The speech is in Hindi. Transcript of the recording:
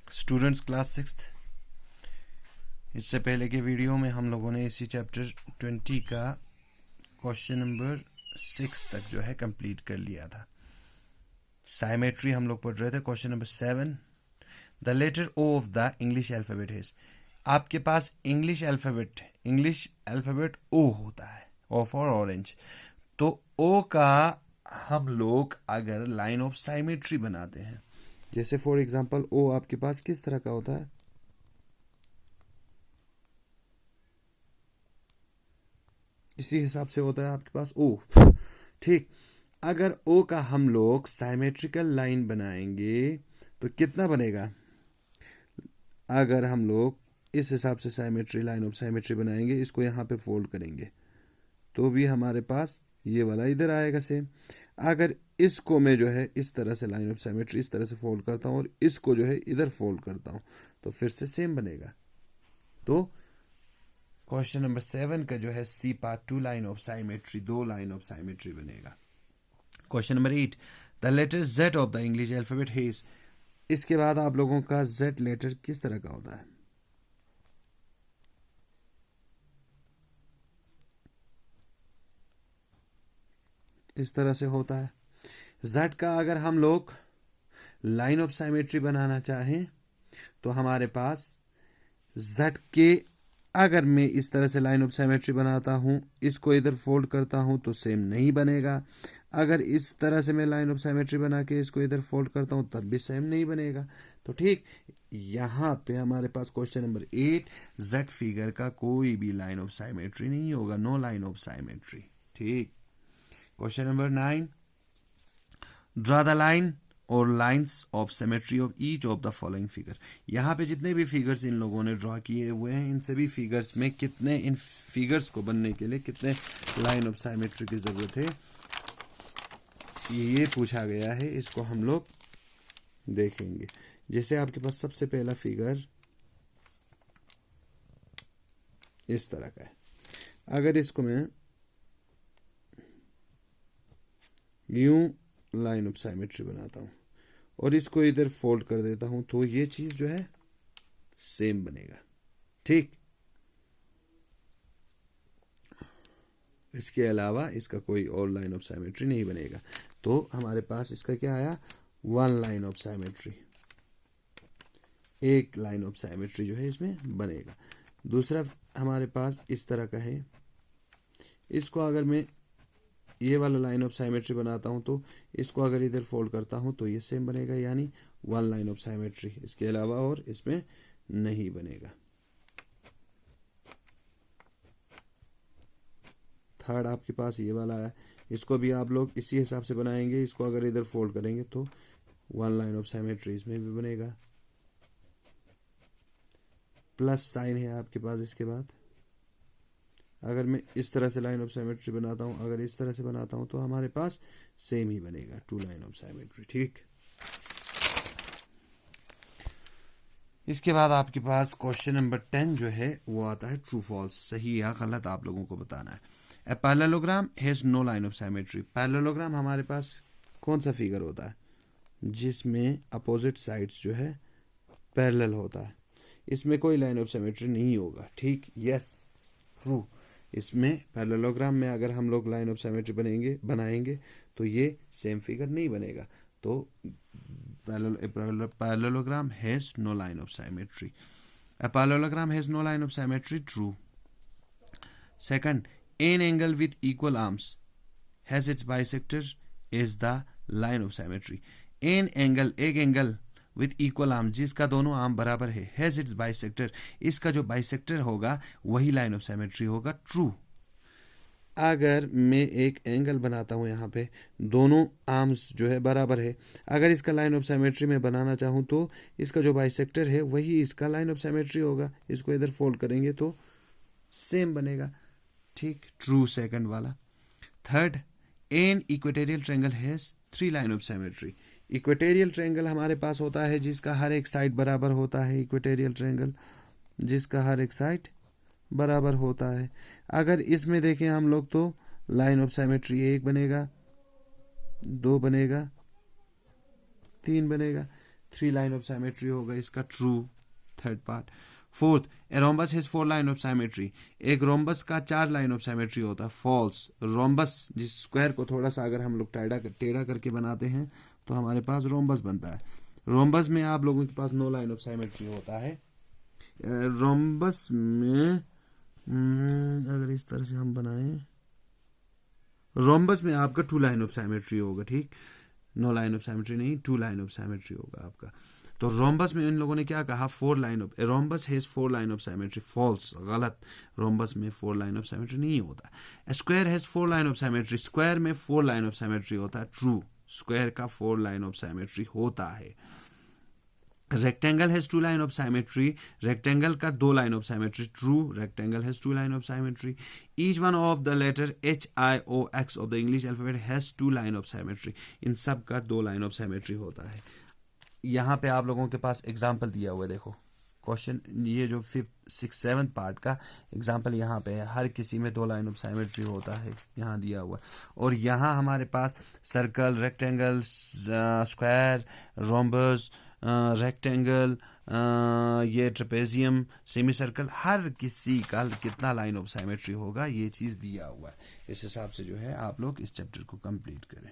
Students class 6th। इससे पहले के वीडियो में हम लोगों ने इसी चैप्टर 20 का क्वेश्चन नंबर 6 तक जो है कंप्लीट कर लिया था। साइमेट्री हम लोग पढ़ रहे थे। Question number 7, the letter O of the English alphabet is. आपके पास इंग्लिश अल्फ़ाबेट ओ होता है, ओ फॉर ऑरेंज। तो ओ का हम लोग अगर लाइन ऑफ साइमेट्री बनाते हैं, जैसे फॉर एग्जांपल ओ आपके पास किस तरह का होता है, इसी हिसाब से होता है आपके पास ओ। ठीक, अगर ओ का हम लोग साइमेट्रिकल लाइन बनाएंगे तो कितना बनेगा? अगर हम लोग इस हिसाब से साइमेट्री, लाइन ऑफ साइमेट्री बनाएंगे, इसको यहाँ पे फोल्ड करेंगे तो भी हमारे पास ये वाला इधर आएगा सेम। अगर इसको मैं जो है इस तरह से लाइन ऑफ साइमेट्री इस तरह से फोल्ड करता हूँ और इसको जो है इधर फोल्ड करता हूँ तो फिर से सेम बनेगा। तो क्वेश्चन नंबर 7 का जो है C part 2 line of symmetry, 2 line of symmetry बनेगा। Question number 8, the letter Z of the English alphabet is. इसके बाद आप लोगों का जेड लेटर किस तरह का होता है? इस तरह से होता है। जेड का अगर हम लोग लाइन ऑफ साइमेट्री बनाना चाहें तो हमारे पास जेड के, अगर मैं इस तरह से लाइन ऑफ साइमेट्री बनाता हूं, इसको इधर फोल्ड करता हूं तो सेम नहीं बनेगा। अगर इस तरह से मैं लाइन ऑफ साइमेट्री बना के इसको इधर फोल्ड करता हूं तब भी सेम नहीं बनेगा। तो ठीक, यहां पे हमारे पास क्वेश्चन नंबर 8, जेड फिगर का कोई भी लाइन ऑफ साइमेट्री नहीं होगा, नो लाइन ऑफ साइमेट्री। ठीक, question number 9, draw the line or lines of symmetry of each of the following figure. यहाँ पे जितने भी फिगर्स इन लोगों ने ड्रॉ किए हुए हैं, इन सभी फिगर्स में कितने, इन फिगर्स को बनने के लिए कितने लाइन ऑफ साइमेट्री की जरूरत है, ये पूछा गया है। इसको हम लोग देखेंगे। जैसे आपके पास सबसे पहला फिगर इस तरह का है। अगर इसको मैं यूं लाइन ऑफ साइमेट्री बनाता हूं और इसको इधर फोल्ड कर देता हूं तो ये चीज जो है सेम बनेगा। ठीक, इसके अलावा इसका कोई और लाइन ऑफ साइमेट्री नहीं बनेगा। तो हमारे पास इसका क्या आया? 1 लाइन ऑफ साइमेट्री, एक लाइन ऑफ साइमेट्री जो है इसमें बनेगा। दूसरा हमारे पास इस तरह का है। इसको अगर मैं ये वाला लाइन ऑफ साइमेट्री बनाता हूं तो इसको अगर इधर फोल्ड करता हूं तो ये सेम बनेगा, यानी 1 लाइन ऑफ साइमेट्री। इसके अलावा और इसमें नहीं बनेगा। थर्ड आपके पास ये वाला है, इसको भी आप लोग इसी हिसाब से बनाएंगे। इसको अगर इधर फोल्ड करेंगे तो 1 लाइन ऑफ साइमेट्री इसमें भी बनेगा। प्लस साइन है आपके पास। इसके बाद अगर मैं इस तरह से लाइन ऑफ साइमेट्री बनाता हूं, अगर इस तरह से बनाता हूं तो हमारे पास सेम ही बनेगा, 2 लाइन ऑफ साइमेट्री। ठीक, इसके बाद आपके पास क्वेश्चन नंबर 10 जो है वो आता है ट्रू फॉल्स, सही या गलत आप लोगों को बताना है। A parallelogram has no line of symmetry. Parallelogram हमारे पास कौन सा फिगर होता है जिसमें अपोजिट साइड्स जो है पैरेलल होता है? इसमें कोई लाइन ऑफ साइमेट्री नहीं होगा। ठीक, यस, ट्रू। इसमें पैरेललोग्राम में अगर हम लोग लाइन ऑफ साइमेट्री बनाएंगे तो ये सेम फिगर नहीं बनेगा। तो parallelogram has no line of symmetry. A parallelogram has no line of symmetry, true. Second, an angle with equal arms has its bisector is the line of symmetry. An angle, एक एंगल with equal arm, जिसका दोनों आर्म बराबर है, has its bisector, इसका जो बाइसेक्टर होगा वही लाइन ऑफ साइमेट्री होगा, ट्रू। अगर मैं एक एंगल बनाता हूं, यहाँ पे दोनों आर्म्स जो है बराबर है, अगर इसका लाइन ऑफ साइमेट्री में बनाना चाहूं तो इसका जो बाइसेक्टर है वही इसका लाइन ऑफ साइमेट्री होगा। इसको इधर फोल्ड करेंगे तो सेम बनेगा। ठीक, ट्रू सेकंड वाला। Third, an equatorial triangle has 3 line of symmetry. Equatorial triangle हमारे पास होता है जिसका हर एक साइड बराबर होता है, इक्वेटोरियल ट्रायंगल जिसका हर एक साइड बराबर होता है। अगर इसमें देखें हम लोग तो लाइन ऑफ साइमेट्री 1 बनेगा, 2 बनेगा, 3 बनेगा। 3 लाइन ऑफ साइमेट्री होगा इसका, true, third part. Fourth, a rhombus has 4 line of symmetry, एक रोम्बस का 4 लाइन ऑफ साइमेट्री होता है, फॉल्स। रोम्बस, जिस स्क्वायर को थोड़ा सा अगर हम लोग टेढ़ा करके बनाते हैं तो हमारे पास रोम्बस बनता है। रोम्बस में आप लोगों के पास 9 लाइन ऑफ साइमेट्री होता है। रोम्बस में अगर इस तरह से हम बनाएं, रोम्बस में आपका 2 लाइन ऑफ साइमेट्री होगा, ठीक, 9 लाइन ऑफ साइमेट्री नहीं, 2 लाइन ऑफ साइमेट्री होगा आपका। तो रोम्बस में इन लोगों ने क्या कहा, 4 line of, rhombus has 4 line of symmetry, false, गलत। रोम्बस में 4 लाइन ऑफ साइमेट्री नहीं होता। Square has 4 line of symmetry, square में 4 लाइन ऑफ साइमेट्री होता है, ट्रू, स्क्वायर का 4 लाइन ऑफ साइमेट्री होता है। Rectangle has 2 line of symmetry, rectangle का 2 line of symmetry, true, rectangle has 2 line of symmetry. Each one of the letter HIOX of the English alphabet has 2 line of symmetry, इन सब का 2 लाइन ऑफ साइमेट्री होता है। यहाँ पे आप लोगों के पास एग्जाम्पल दिया हुआ है, देखो क्वेश्चन, ये जो 5th, 6th, 7th पार्ट का एग्जाम्पल यहाँ पे है, हर किसी में 2 लाइन ऑफ साइमेट्री होता है, यहाँ दिया हुआ। और यहाँ हमारे पास circle, rectangle, square, rhombus, rectangle, ये ट्रेपेजियम, सेमी सर्कल, हर किसी का कितना लाइन ऑफ साइमेट्री होगा ये चीज़ दिया हुआ है। इस हिसाब से जो है आप लोग इस चैप्टर को कंप्लीट करें।